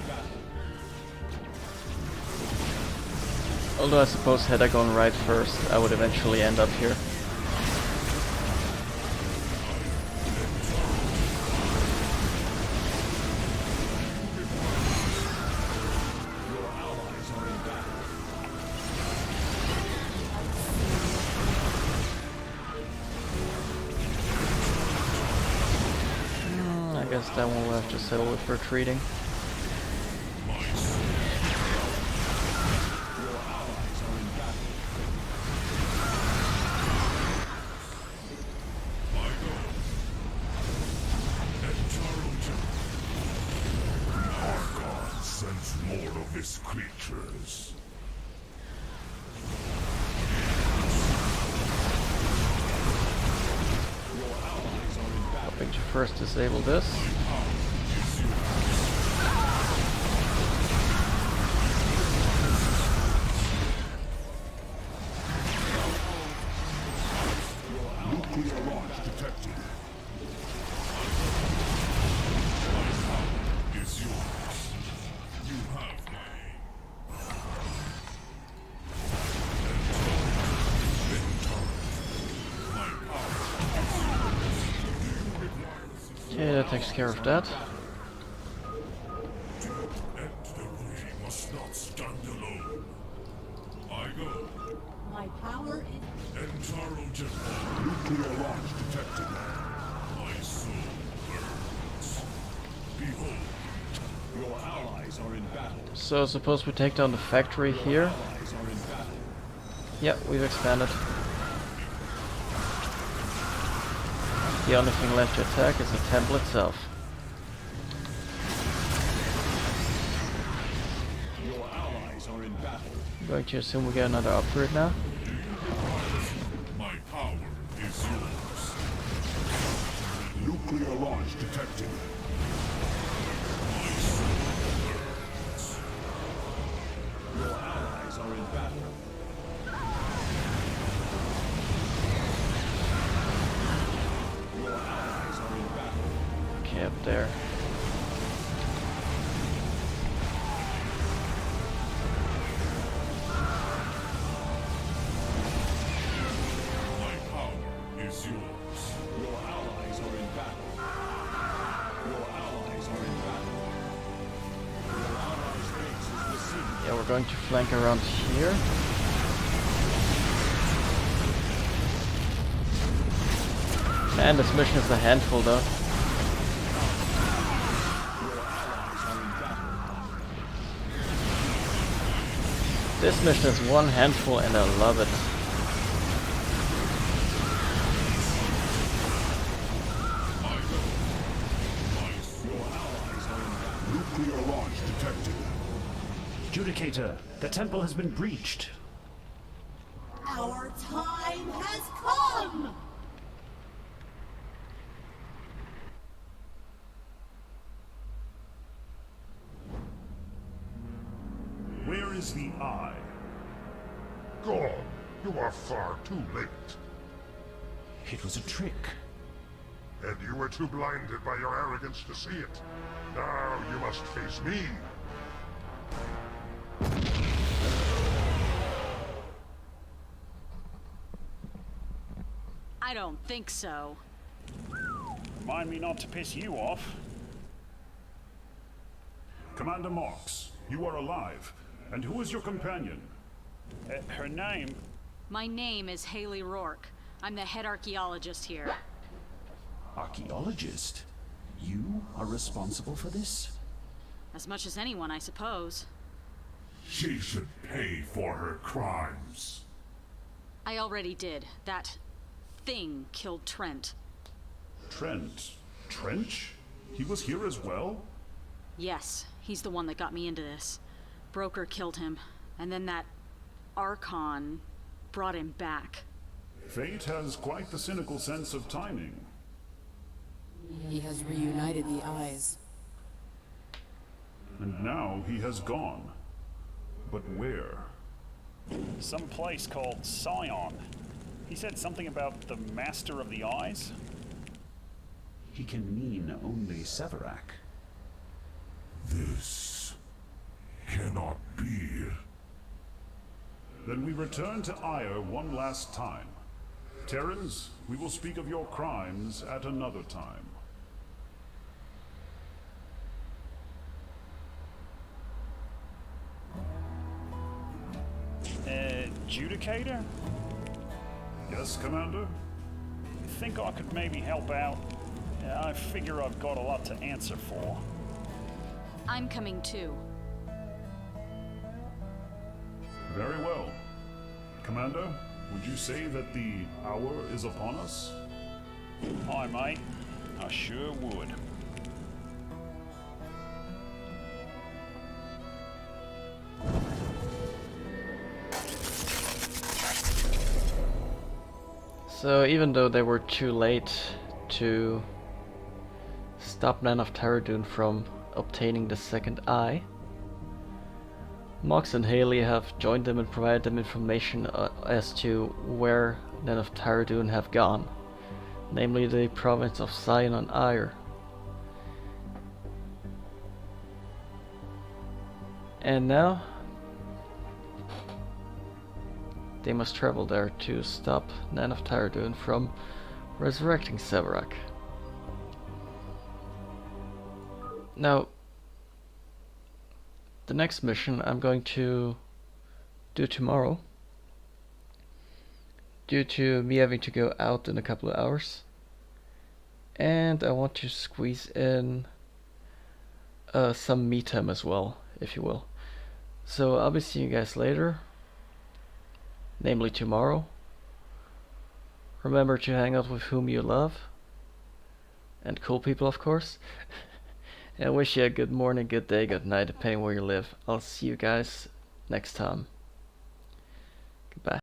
Although I suppose had I gone right first, I would eventually end up here. I guess that one will have to settle with retreating. Sends more of his creatures. Hoping to first disable this. Nuclear launch detected. Is yours. You have my Okay, that takes care of that. and the we must not stand alone. I go. My power is... Entaro Temple. Nuclear launch detected. My soul burns. Behold. Your allies are in battle. So suppose we take down the factory here. Allies are in battle. Yeah, we've expanded. The only thing left to attack is the temple itself. Your allies are in battle. I'm going to assume we get another upgrade now. My power is yours. Nuclear launch detected. My soul burns. Your allies are in battle. Your allies are in battle. Okay, up there. My power is yours. Your allies are in battle. Your allies are in battle. Your allies' base is besieged. Yeah, we're going to flank around here. Man, this mission is a handful though. Your allies are in battle. This mission is one handful and I love it. Your allies are in battle. Nuclear launch detected. Judicator, the temple has been breached. Our time has come! Where is the eye? Gone. You are far too late. It was a trick. And you were too blinded by your arrogance to see it. Now you must face me. I don't think so. Remind me not to piss you off. Commander Marks, you are alive. And who is your companion? Her name? My name is Haley Rourke. I'm the head archaeologist here. Archaeologist? You are responsible for this? As much as anyone, I suppose. She should pay for her crimes. I already did. That thing killed Trent. Trent. Trench? He was here as well? Yes, he's the one that got me into this. Broker killed him, and then that Archon brought him back. Fate has quite the cynical sense of timing. He has reunited the eyes. And now he has gone. But where? Some place called Scion. He said something about the Master of the Eyes? He can mean only Severac. This cannot be. Then we return to Ire one last time. Terrans, we will speak of your crimes at another time. Judicator? Yes, Commander? Think I could maybe help out? I figure I've got a lot to answer for. I'm coming too. Very well. Commander, would you say that the hour is upon us? Hi, mate. I sure would. So even though they were too late to stop Nan of Taradun from obtaining the second eye, Mox and Haley have joined them and provided them information as to where Nan of Taradun have gone, namely the province of Sion on Ire. And now they must travel there to stop Nan of Taradun from resurrecting Severac. Now, the next mission I'm going to do tomorrow, due to me having to go out in a couple of hours, and I want to squeeze in some me time as well, if you will. So I'll be seeing you guys later, namely tomorrow. Remember to hang out with whom you love, and cool people, of course. And I wish you a good morning, good day, good night, depending where you live. I'll see you guys next time.